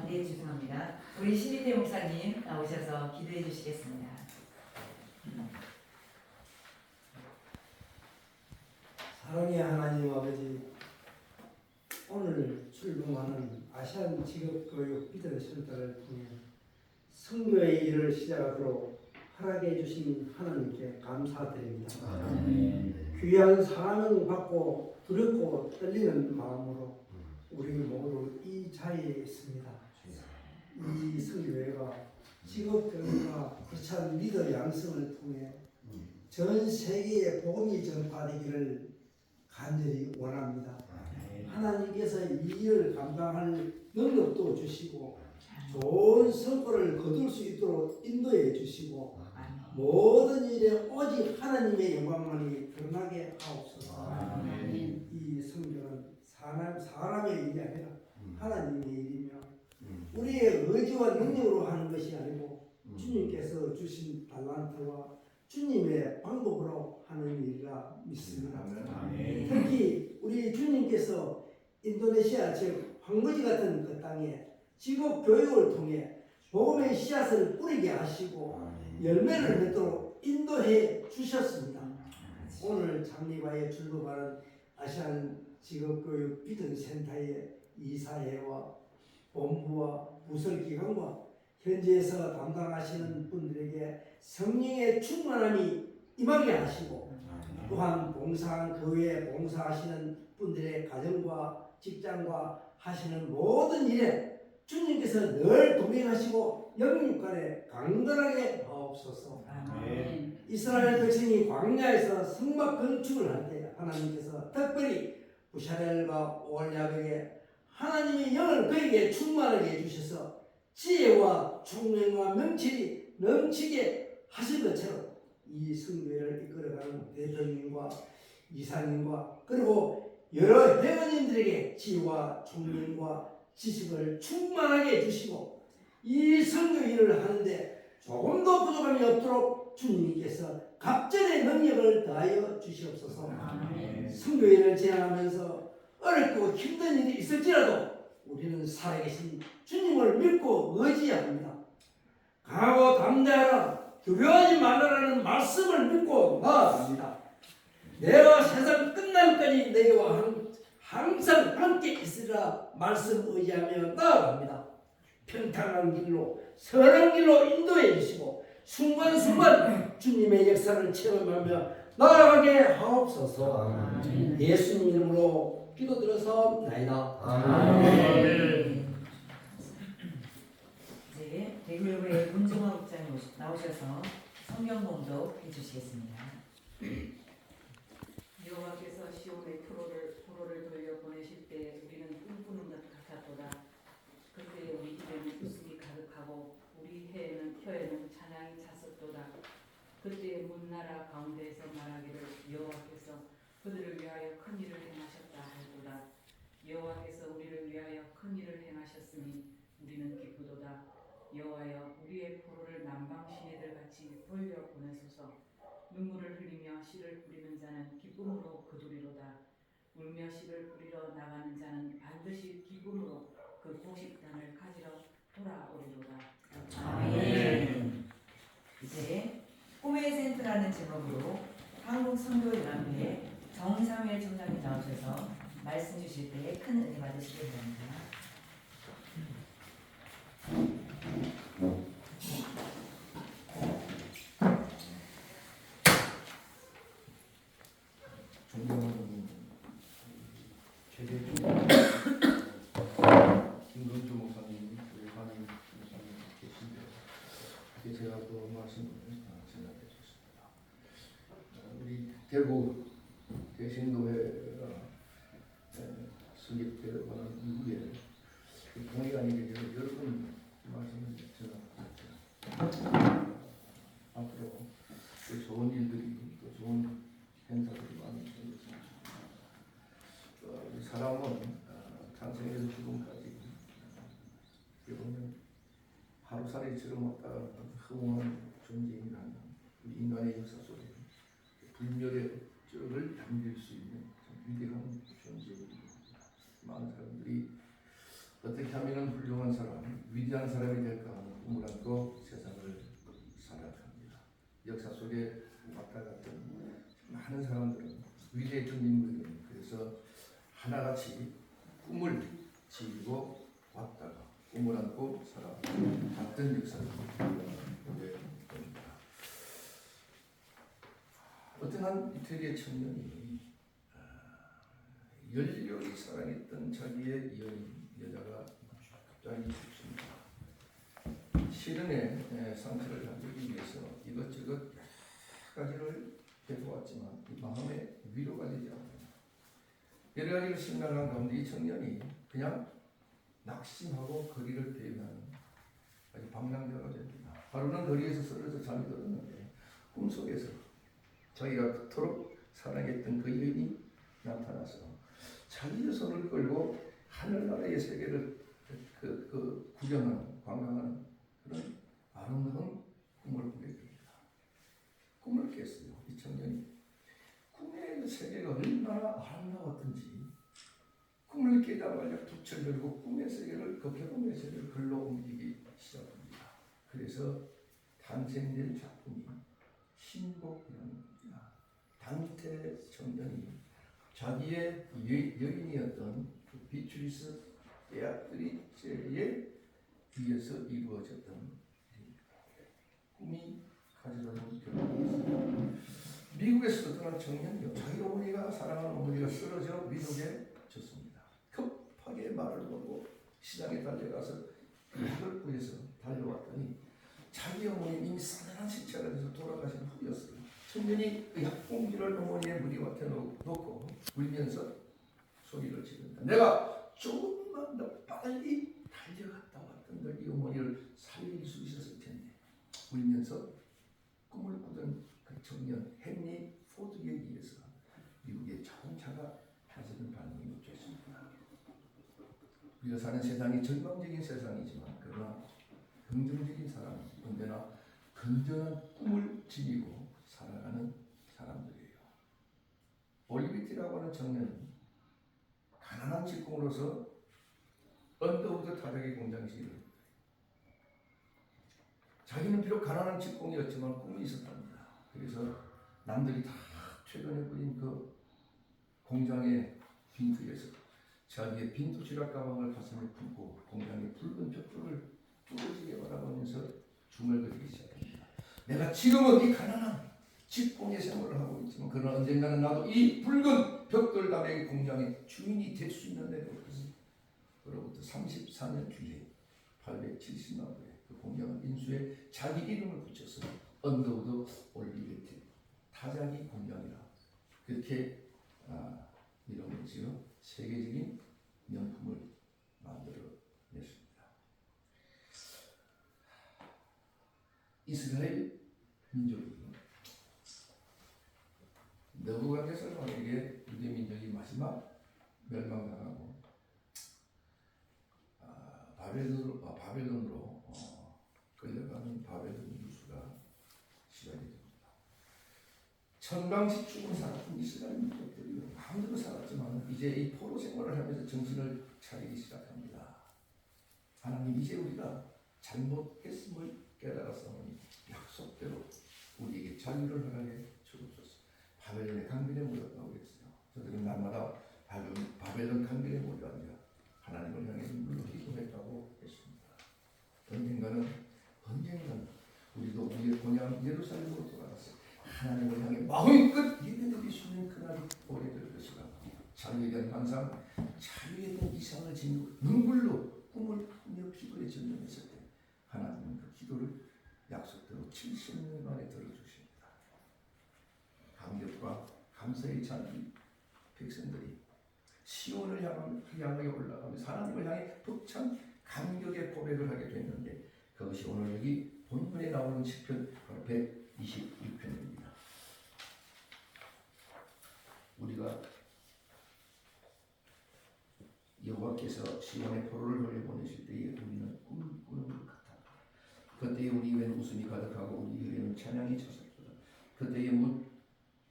네, 죄송합니다. 우리 신희태 목사님 나오셔서 기도해 주시겠습니다. 사랑의 하나님 아버지, 오늘 출범하는 아시안 직업교육 비전 센터를 통해 선교의 일을 시작으로 허락해 주신 하나님께 감사드립니다. 아멘. 귀한 사랑을 받고 두렵고 떨리는 마음으로 우리 모두 이 자리에 있습니다. 이 성교회가 직업교육과 거창 리더 양성을 통해 전 세계에 복음이 전파되기를 간절히 원합니다. 하나님께서 이 일을 감당할 능력도 주시고 좋은 성과를 거둘 수 있도록 인도해 주시고 모든 일에 오직 하나님의 영광만이 드러나게 하옵소서. 이 성경은 사람의 일이 아니라 하나님의 일이며 우리의 의지와 능력으로 하는 것이 아니고 주님께서 주신 달란트와 주님의 방법으로 하는 일이라 믿습니다. 특히 우리 주님께서 인도네시아 즉 황무지 같은 그 땅에 직업 교육을 통해 복음의 씨앗을 뿌리게 하시고 열매를 맺도록 인도해 주셨습니다. 오늘 장리바에 출범하는 아시안 직업교육 비전센터의 이사회와 본부와 부설기관과 현지에서 담당하시는 분들에게 성령의 충만함이 임하게 하시고 또한 봉사한 그 외에 봉사하시는 분들의 가정과 직장과 하시는 모든 일에 주님께서 늘 동행하시고 영육간에 강건하게 하옵소서. 이스라엘 백성이 광야에서 성막 건축을 할 때 하나님께서 특별히 부샤렐과 올야백에 하나님의 영을 그에게 충만하게 해주셔서 지혜와 총명과 명철이 넘치게 하신 것처럼 이 성교회를 이끌어가는 대표님과 이사님과 그리고 여러 회원님들에게 지혜와 총명과 지식을 충만하게 해주시고 이 성교 일을 하는데 조금도 부족함이 없도록 주님께서 갑절의 능력을 더하여 주시옵소서. 성교일을 진행하면서 어렵고 힘든 일이 있을지라도 우리는 살아계신 주님을 믿고 의지합니다. 강하고 담대하라 두려워하지 말라라는 말씀을 믿고 나아갑니다. 내가 세상 끝날까지 너희와 항상 함께 있으리라 말씀 의지하며 나아갑니다. 평탄한 길로 선한 길로 인도해 주시고 순간순간 주님의 역사를 체험하며 나아가게 하옵소서. 예수님 이름으로 기도드려서 나이다. 이제 대구여고의 문종화 국장님 나오셔서 성경 봉독 해주시겠습니다. 여호와께서 시온의 포로를 돌려 보내실 때 우리는 꿈꾸는 것 같았도다. 그때 우리 입에는 웃음이 가득하고 우리 혀에는 찬양이 찼었도다. 그때 문나라 가운데에서 말하기를 여호와께서 그들을 위하여 큰 일을 행하셨다 하였도다. 여호와께서 우리를 위하여 큰 일을 행하셨으니 우리는 기쁘도다. 여호와여 우리의 포로를 남방 시내들 같이 돌려 보내소서. 눈물을 흘리며 씨를 뿌리는 자는 기쁨으로 거두리로다. 울며 씨를 뿌리러 나가는 자는 반드시 기쁨으로 그 곡식단을 가지러 돌아오리로다. 아멘. 이제 꿈의 센터라는 제목으로 한국선교연합회 정상회 총장님 나오셔서 말씀 주실 때 큰 은혜 받으시기 바랍니다. 존경하는 최대 김건주 목사님, 한인 목사님 계신데 그게 제가 그 말씀을 전하게 됐습니다. 우리 대구 대신도회가 설립되고 난 이후에 동의관이 여러 번 말씀을 전하고 앞으로 좋은 일들이 또 좋은 행사들이 많이 생겼습니다. 우리 사람은 탄생에서 죽음까지 보면 하루살이처럼 왔다 갔다 허무한 존재인이라는 우리 인간의 역사 속에 불멸의 적을 담길 수 있는 위대한 존재입니다. 많은 사람들이 어떻게 하면 훌륭한 사람, 위대한 사람이 될까 하는 꿈을 안고 세상을 살아갑니다. 역사 속에 왔다 갔던 많은 사람들은 위대했던 인물들은 그래서 하나같이 꿈을 지고 왔다가 꿈을 안고 살아갔던 역사를 보게 됩니다. 어떤 한 이태리의 청년이 열렬히 사랑했던 자기의 여자가 갑자기 죽습니다. 시련의 상처를 잠들기 위해서 이것저것 여러 가지를 해보았지만 이 마음에 위로가 되지 않습니다. 여러 가지를 생각한 가운데 이 청년이 그냥 낙심하고 거리를 대면하는 아주 방랑자가 됩니다. 하루는 거리에서 쓰러져 잠이 들었는데 꿈속에서 자기가 그토록 사랑했던 그 여인이 나타나서 자기의 손을 끌고 하늘나라의 세계를 구경하는 관광하는 그런 아름다운 꿈을 꾸게 됩니다. 꿈을 깼어요. 이 청년이 꿈의 세계가 얼마나 아름다웠던지 꿈을 깨자마자 빛을 들고 꿈의 세계를 꿈의 세계를 글로 옮기기 시작합니다. 그래서 탄생된 작품이 신곡이라는 겁니다. 단테 청년이 자기의 여인이었던 그 비트리스 베아트리체에 의해서 이루어졌던 꿈이 가져다준 결과입니다. 미국에서 떠난 청년이요. 자기 어머니가 사랑하는 어머니가 쓰러져 미국에 졌습니다. 급하게 말을 걸고 시장에 달려가서 약을 구해서 달려왔더니 자기 어머니 이미 싸늘한 식차가 돼서 돌아가신 후였어요. 청년이 그 약봉지를 어머니의 머리맡에 놓고 울면서 소리를 지른다. 내가 조금만 더 빨리 달려갔다 왔던들 이 어머니를 살릴 수 있었을 텐데. 울면서 꿈을 꾸던 그 청년 헨리 포드에 의해서 미국의 자동차가 가지는 반응이 묻혔습니다. 우리가 사는 세상이 절망적인 세상이지만 그러나 긍정적인 사람, 언제나 건전한 꿈을 지니고 살아가는 사람들이에요. 올리비티라고 하는 청년은 가난한 직공으로서 언더우드 타자기 공장실을 자기는 비록 가난한 직공이었지만 꿈이 있었답니다. 그래서 남들이 다 최근에 그린 그 공장의 빈투에서 자기의 빈투 지락 가방을 가슴에 품고 공장의 붉은 벽돌을 뚫어지게 바라보면서 중얼거리기 시작합니다. 내가 지금은 이 가난한 직공의 생활을 하고 있지만 그러나 언젠가는 나도 이 붉은 벽돌 가방의 공장의 주인이 될 수 있는 날이 올 것입니다. 그로부터 34년 뒤에 870만 불에 그 공장은 인수에 자기 이름을 붙여서 언더우드 올리베티 타자기 공장이라 그렇게 이름을 지어 세계적인 명품을 만들어냈습니다. 이스라엘 민족이 느부갓네살 왕에게 유대 민족이 마지막 멸망당하고 바벨론으로 끌려가는 바벨론 유수가 시작이 됩니다. 천방지축은 살았던 이스라엘 민족들이 마음대로 살았지만 이제 이 포로 생활을 하면서 정신을 차리기 시작합니다. 하나님 이제 우리가 잘못했음을 깨달았사오니 약속대로 우리에게 자유를 허락해 주옵소서. 바벨론의 강변에 몰렸다고 그랬어요. 저들은 날마다 바벨론 강변에 몰려앉아 하나님을 향해 눈물로 기도했다고 했습니다. 언젠가는 우리도 우리의 고향 예루살렘으로 돌아가서 하나님을 향해 마음껏 예배드릴 수 있는 그날이 오래될 것이라. 자유에 대한 환상, 자유에 대한 이상을 지니고 눈물로 꿈을 꾸며 기도에 전념했을 때 하나님은 그 기도를 약속대로 70년 만에 들어주십니다. 감격과 감사의 자기 백성들이 시온을 향하여 올라가면서 하나님을 향해 벅찬 감격의 고백을 하게 됐는데 그것이 오늘 여기 본문에 나오는 시편 126편입니다. 우리가 여호와께서 시온의 포로를 돌려보내실 때에 우리는 꿈을 꾸는 것 같아. 그때에 우리 입에는 웃음이 가득하고 우리 혀에는 찬양이 찼었도다. 그때에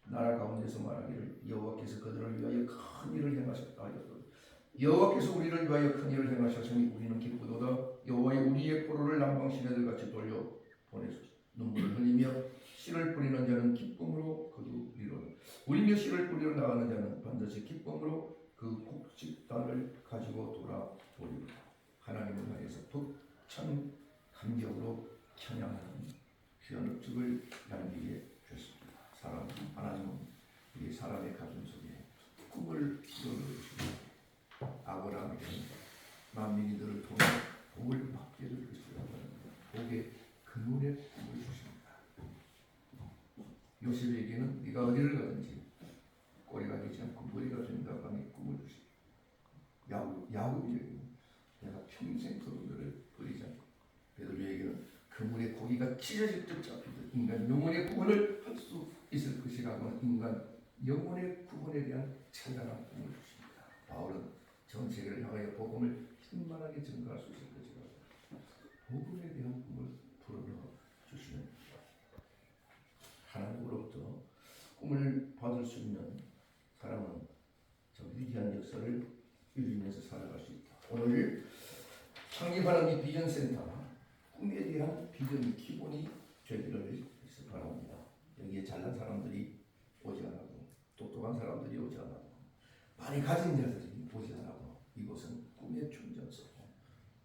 나라 가운데서 말하기를 여호와께서 그들을 위하여 큰 일을 행하셨다 하였도다. 여호와께서 우리를 위하여 큰 일을 행하셨으니 우리는 기쁘도다. 여호와의 우리의 포로를 남방시내들같이 돌려보내소서. 눈물을 흘리며 씨를 뿌리는 자는 기쁨으로 거두리로다. 울리며 씨를 뿌리러 나가는 자는 반드시 기쁨으로 그 곡식단을 가지고 돌아오리로다. 하나님을 향해서 벅찬 감격으로 찬양하는 귀한 읍축을 남기게 됐습니다. 사람 하나님은 우리 사람의 가슴 속에 꿈을 넣어주시고 아브라함에게는 만민이 너를 통해 복을 받게 될 것이라고 하는 복의 근원의 꿈을 주십니다. 요셉에게는 네가 어디를 가든지 꼬리가 되지 않고 머리가 된다고 하는 꿈을 주십니다. 야곱에게는 내가 평생 그들을 버리지 않고, 베드로에게는 그물의 고기가 찢어질 듯 잡히듯 인간 영혼의 구원을 할 수 있을 것이라고 하는 인간 영혼의 구원에 대한 찬란한 꿈을 주십니다. 바울은 전 세계를 향하여 복음을 충만하게 증거할 수 있을 것이라고 복음에 대한 꿈을 불어넣어 주시는 하나님으로부터 꿈을 받을 수 있는 사람은 저 위대한 역사를 이루면서 살아갈 수 있다. 오늘 창립하는 이 비전센터 꿈에 대한 비전 기본이 되기를 바랍니다. 여기에 잘난 사람들이 오지 않아도, 똑똑한 사람들이 오지 않아도, 많이 가진 자들이 오지 않아도 이곳은 꿈의 충전소고,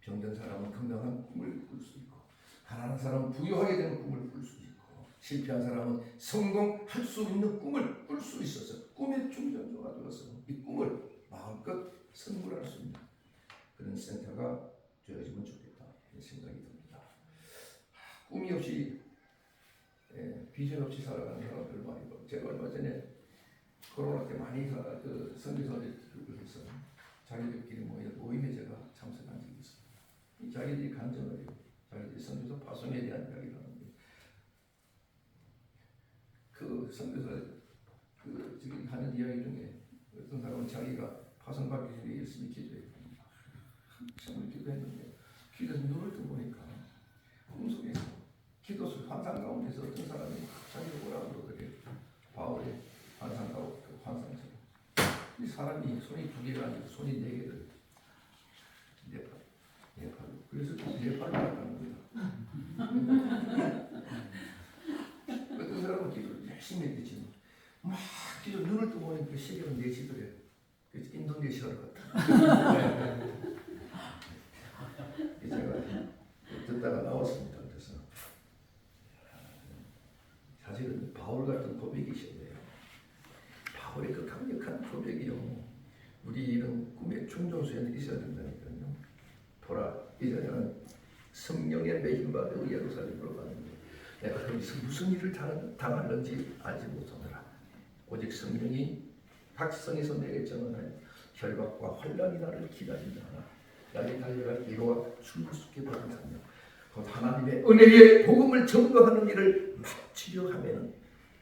병든 사람은 건강한 꿈을 꿀 수 있고, 가난한 사람은 부유하게 되는 꿈을 꿀 수 있고, 실패한 사람은 성공할 수 있는 꿈을 꿀 수 있어서 꿈의 충전소가 되어서 이 꿈을 마음껏 선물할 수 있는 그런 센터가 되어지면 좋겠다 이런 생각이 듭니다. 꿈이 없이 비전 없이 살아가는 사람들 많이 봐요. 제가 얼마 전에 코로나 때 많이 선교사를 해서 자기들끼리 모임에 제가 참석한 적이 있습니다. 이 자기들이 간증을 해요. 자기들이 선교사 파송에 대한 이야기를 하는데, 그 선교사 지금 하는 이야기 중에 어떤 사람은 자기가 파송받기 전에 열심히 기도해요. 한참을 기도했는데 기도해서 눈을 뜨고 보니까 꿈속에서 기도 속 환상 가운데서 어떤 사람이 자기를 오라고 그러더래. 바울의 환상 가운데 그 환상처럼 이 사람이 손이 2개가 아니고 손이 4개를 네 팔로, 그래서 4팔로 나가는 거야. 어떤 사람은 기도를 열심히 했겠지만 막 기도 눈을 뜨고 보니까 시계는 4시더래. 그래서 인도네시아를 갔다. 제가 듣다가 나왔습니다. 그래서 사실은 바울 같은 고백이신데요. 바울의 그 강력한 고백이요. 우리 이런 꿈의 충전소에는 있어야 된다니까요. 보라, 이제 저는 성령의 매힘받아 예루살렘으로 가는데 내가 거기서 무슨 일을 당하는지 알지 못하노라. 오직 성령이 각성에서 내게 전하여 결박과 환난이 나를 기다린다. 나의 달려갈 기로와 춤을 쏟게 받은 사명, 곧 하나님의 은혜의 복음을 증거하는 일을 마치려 하면은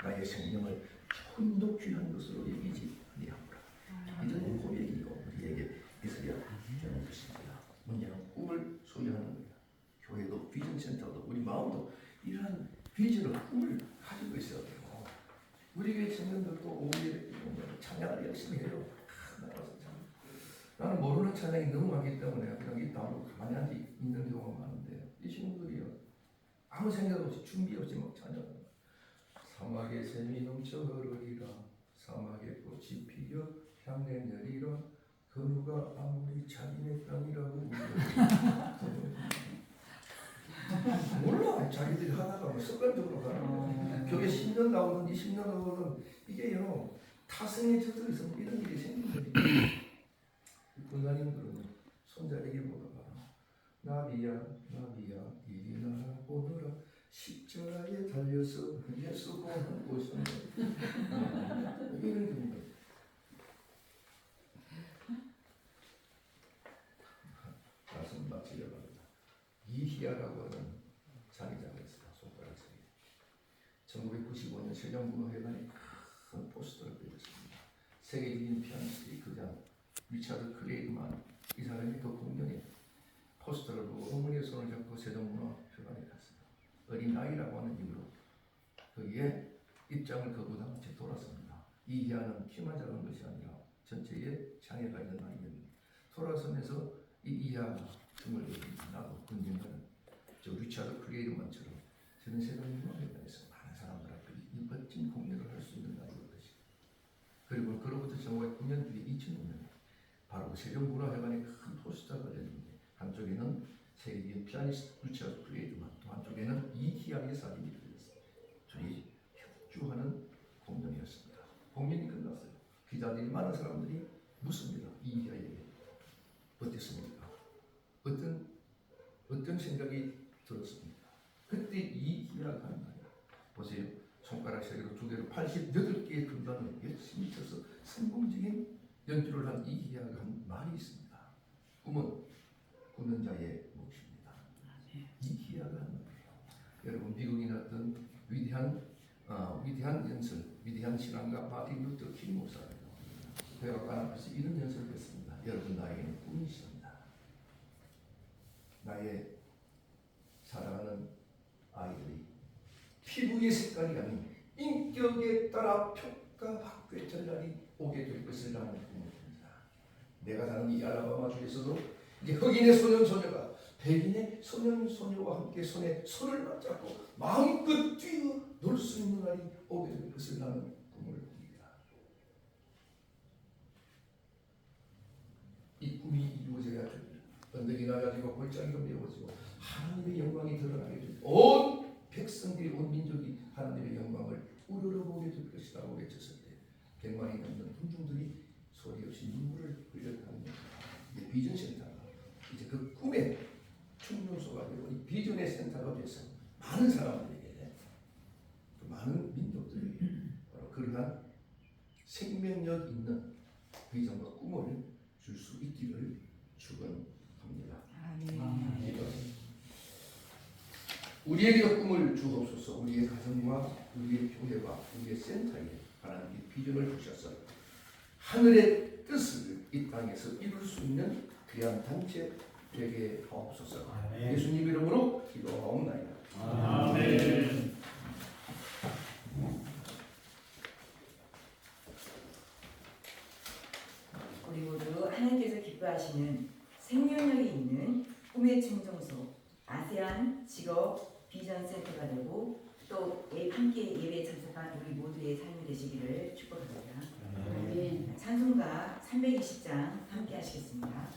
나의 생명을 천도 귀한 것으로 여기지 아니하노라. 이런 고백이고 우리에게 있어야 되는 것입니다. 문제는 꿈을 소유하는 거야. 교회도 비전센터도 우리 마음도 이러한 비전을 꿈을 가지고 있어야 돼요. 우리 교회 청년들도 오후에 찬양을 열심히 해요. 나가서 참. 나는 모르는 찬양이 너무 많기 때문에 그냥 입다물고 가만히 앉아 있는 경우가 많은데 이 친구들이요 아무 생각 없이 준비 없이 막 찬양해요. 사막의 샘이 넘쳐 흐르리라, 사막의 꽃이 피어 향내 내리라, 그 누가 아무리 자기네 땅이라고 몰라. 자기들이 하다가 뭐 습관적으로 가는 거야. 교회 10년 나오는 20년 나오는 이게요 타성에 젖어서 이런 일이 생기는 거예요. 군사님들은 손자에게 보다가 나비야 나비야 이리 나라 오너라, 십자가에 달려서 예수 보는 곳은 이런 경우가 말씀 마치려고 합니다. 이희야라고 하는 장의자가 있어요. 손가락 사이에 1995년 세종문화회관에 큰 포스터를 그렸습니다. 세계적인 피아니스트 그장 리차드 클레이드만, 이 사람이 그 공연에 포스터를 보고 어머니의 손을 잡고 세종문화회관에 갔어요. 어린아이라고 하는 이유로 거기에 입장을 거부당한 채 돌아섭니다. 이희야는 키만 작은 것이 아니라 전체에 장애가 있는 아이입니다. 돌아서면서 이 이희야 등을 나도 언젠가는 저 리차드 클레이드만처럼 저는 세종문화회관에서 많은 사람들 앞에 이 멋진 공연을 할 수 있는 날이 올 것이다. 그리고 그로부터 정말 9년 뒤에 2005년 바로 세종문화회관에 큰 포스터가 걸렸는데 한쪽에는 세계적인 피아니스트 리차드 클레이드만, 또 한쪽에는 이희야의 사진이 들렸어요. 둘이 협주하는 공명이었습니다. 공명이 끝났어요. 기자들이 많은 사람들이 묻습니다. 이희아에게 어땠습니까? 어떤 생각이 들었습니까? 그때 이희아가 한 말이에요. 보세요. 손가락 세개로 두 개로 88개의 금단을 열심히 쳐서 성공적인 연주를 한 이희아가 한 말이 있습니다. 꿈은 꾸는 자의 몫입니다. 이희아가 한 말이에요. 여러분 미국이 났던 위대한 연설, 위대한 신앙가 마틴 루터 킹 목사예요. 백악관 앞에서 이런 연설을 했습니다. 여러분 나에게는 꿈이 있습니다. 나의 사랑하는 아이들이 피부의 색깔이 아닌 인격에 따라 평가받게 될 날이 오게 될 것을 나는 꿈입니다. 내가 사는 이 알라바마 주에서도 이제 흑인의 소년 소녀가 백인의 소년 소녀와 함께 손에 손을 맞잡고 마음껏 뛰어 놀 수 있는 날이 오게 될 것을 나는 꿈을 꿉니다. 이 꿈이 이루어져야 언덕이 낮아지고 골짜기가 메워지고 하나님의 영광이 드러나게 되고 온 백성들이 온 민족이 하나님의 영광을 우러러보게 될 것이라고 외쳤을 때 100만이 넘는 군중들이 소리 없이 눈물을 흘렸다는 이제 비전 센터가 이제 그 꿈의 충족소가 되고 이 비전의 센터가 돼서 많은 사람들에게 그 많은 민족들에게 바로 그러한 생명력 있는 비전과 꿈을 줄 수 있기를 축원합니다. 우리에게 꿈을 주옵소서. 우리의 가정과 우리의 교회와 우리의 센터에 하나님의 비전을 주셔서 하늘의 뜻을 이 땅에서 이룰 수 있는 귀한 단체 되게 하옵소서. 예수님 이름으로 기도하옵나이다. 아멘. 우리 모두 하나님께서 기뻐하시는 생명력이 있는 꿈의 충정소 아세안 직업 비전 센터가 되고 또 함께 예배에 참석한 우리 모두의 삶이 되시기를 축복합니다. 찬송가 320장 함께 하시겠습니다.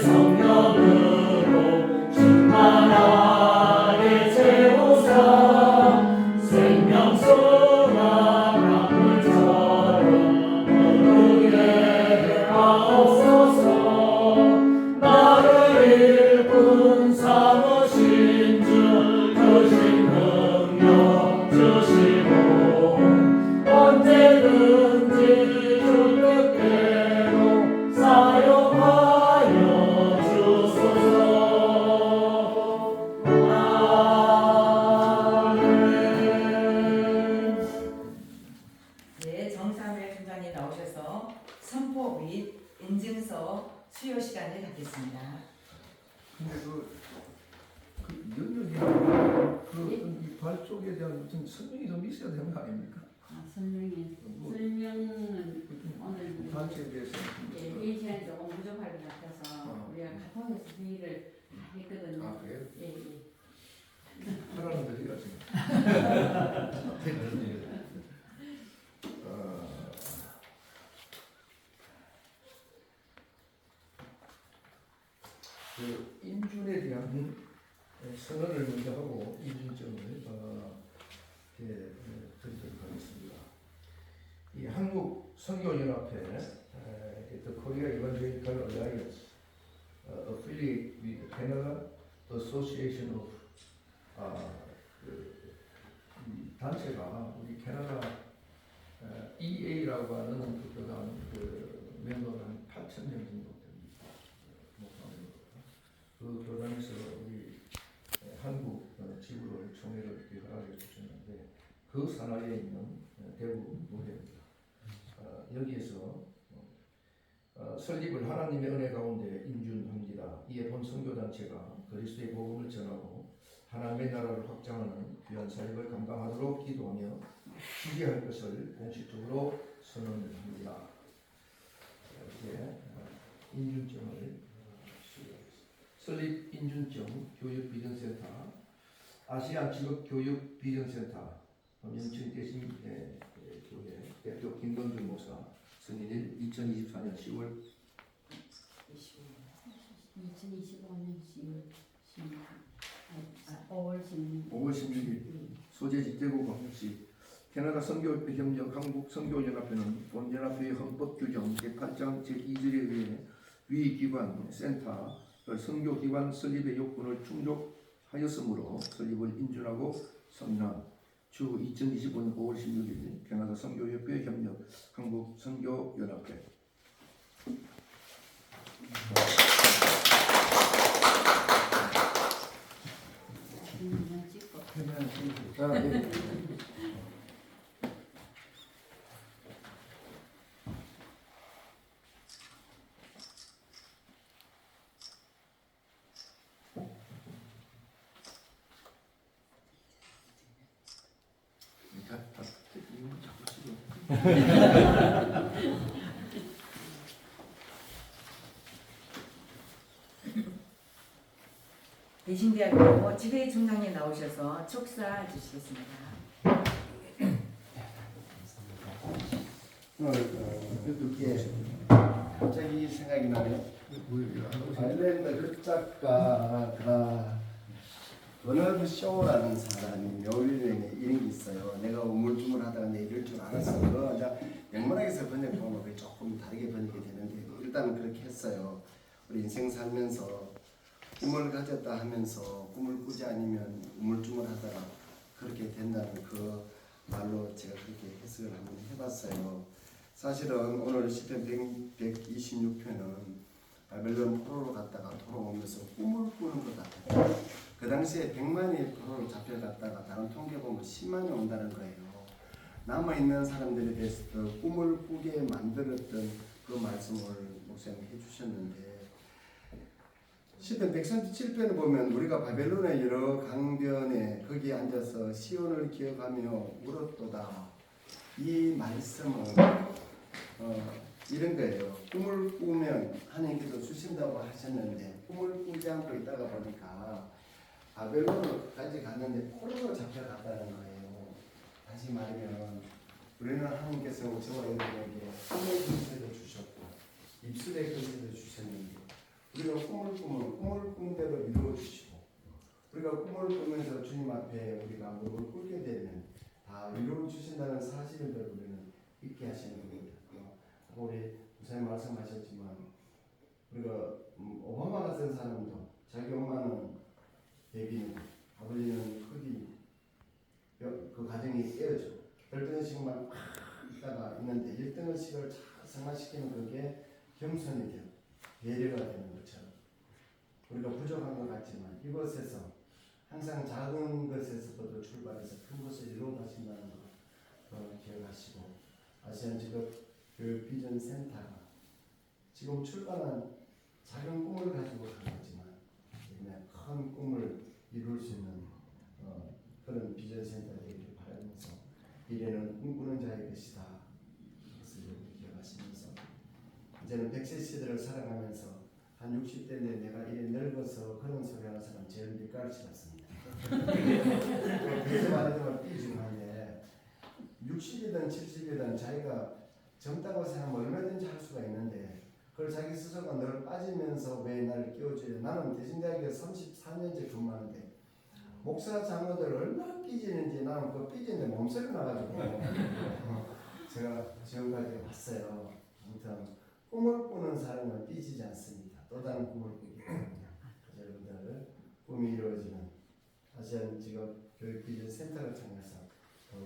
성령 수요 시간을 갖겠습니다. 근데 연령이 이발 쪽에 대한 무슨 설명이 좀 있어야 되는 거 아닙니까? 설명은 뭐, 오늘 단체에 대해서 회의 시간이 조금 부족할 것 같아서 우리가 카톡에서 회의를 다 했거든요. 아 그래요? 예. 하라는 대로 해야지. 그 인준에 대한 선언을 먼저 하고 인준점을 드리도록 하겠습니다. 이 한국 선교연합회 The Korea Evangelical Alliance affiliate with Canada Association of 이 단체가 우리 캐나다 EA라고 하는 그 교단 멤버가 한 8,000명 정도 됩니다. 그 교단에서 우리 한국 지구를 총회를 이렇게 허락해 주셨는데 그 산하에 있는 대구 노회입니다. 여기에서 설립을 하나님의 은혜 가운데 인준합니다. 이에 본 선교단체가 그리스도의 복음을 전하고 하나님의 나라를 확장하는 귀한 사역을 감당하도록 기도하며 지지할 것을 공식적으로 선언합니다. 이렇게 인준점을 설립 인준점 교육비전센터 아시안 직업교육 비전센터 명칭 대신 교회 대표 김건준 목사 승인일 2024년 10월 2025년 5월 16일 소재지 대구 광역시 캐나다 선교협력 한국 선교연합회는 본 연합회의 헌법 규정 제8장 제2절에 의해 위 기관 센터를 선교기관 설립의 요건을 충족하였으므로 설립을 인준하고 선언한 주 2025년 5월 16일 캐나다 선교협회 협력 한국 선교연합회 찍고 대신대학교 지배 중장님 나오셔서 축사 주시겠습니다. 갑자기 생각이 나네요. 아일랜드 극작가가 버너드 쇼라는 사람이 묘일행에 이런 게 있어요. 내가 우물쭈물하다가 내 이럴 줄 알았어. 그거 이제 영문학에서 번역하면 그게 조금 다르게 번역이 되는데 일단 그렇게 했어요. 우리 인생 살면서 꿈을 가졌다 하면서 꿈을 꾸지 않으면 우물쭈물하다가 그렇게 된다는 그 말로 제가 그렇게 해석을 한번 해봤어요. 사실은 오늘 시편 126편은 바벨론 포로로 갔다가 돌아오면서 꿈을 꾸는 것 같아요. 그 당시에 100만이 포로로 잡혀갔다가 다른 통계 보면 10만이 온다는 거예요. 남아있는 사람들에 대해서 꿈을 꾸게 만들었던 그 말씀을 목사님 해주셨는데 시편 137편을 보면 우리가 바벨론의 여러 강변에 거기에 앉아서 시온을 기억하며 울었도다. 이 말씀은 이런 거예요. 꿈을 꾸면 하나님께서 주신다고 하셨는데 꿈을 꾸지 않고 있다가 보니까 바벨론까지 갔는데 포로로 잡혀갔다는 거예요. 다시 말하면 우리는 하나님께서 저와 여러분에게 꿈의 근세도 주셨고 입술의 근세도 주셨는데 우리가 꿈을 꾸면 꿈을 꾼 대로 이루어 주시고 우리가 꿈을 꾸면서 주님 앞에 우리가 무릎을 꿇게 되면 다 이루어 주신다는 사실을 우리는 잊게 하시는 겁니다. 우리 목사님 말씀하셨지만 우리가 오바마 같은 사람도 자기 엄마는 백인, 아버지는 흑인, 그 가정이 깨어져 12년씩만 있다가 있는데 1등씩을 잘 생활시키는 그게 겸손이 돼요. 배려가 되는 것처럼 우리가 부족한 것 같지만 이것에서 항상 작은 것에서부터 출발해서 큰 것을 이루어 가신다는 거 기억하시고 아시안 직업 교육 비전 센터가 지금 출발한 작은 꿈을 가지고 가겠지만 그냥 큰 꿈을 이룰 수 있는 그런 비전 센터가 되기를 바라면서 미래는 꿈꾸는 자의 것이다. 그것을 기억하시면서 이제는 100세 시대를 살아가면서 한 60대인데 내가 이래 늙어서 그런 소리 하는 사람 제일 밀가루치 같습니다. 그래서 말하자면 삐죽한데 60이든 70이든 자기가 젊다고 생각하면 얼마든지 할 수가 있는데 그걸 자기 스스로가 늘 빠지면서 왜 나를 끼워줘야 나는 대신대학에 34년째 근무하는데 목사 장로들 얼마나 삐지는지 나는 그 삐지는데 몸살이 나가지고 제가 지금까지 봤어요. 아무튼 꿈을 꾸는 사람은 삐지지 않습니다. 또 다른 꿈을 꾸기 때문에 여러분들 꿈이 이루어지는 아시안 직업 교육 비전 센터를 통해서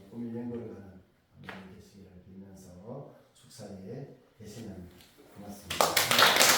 꿈이 연결가는 분들이 되시기를 빌면서 축사에 대신합니다. 고맙습니다.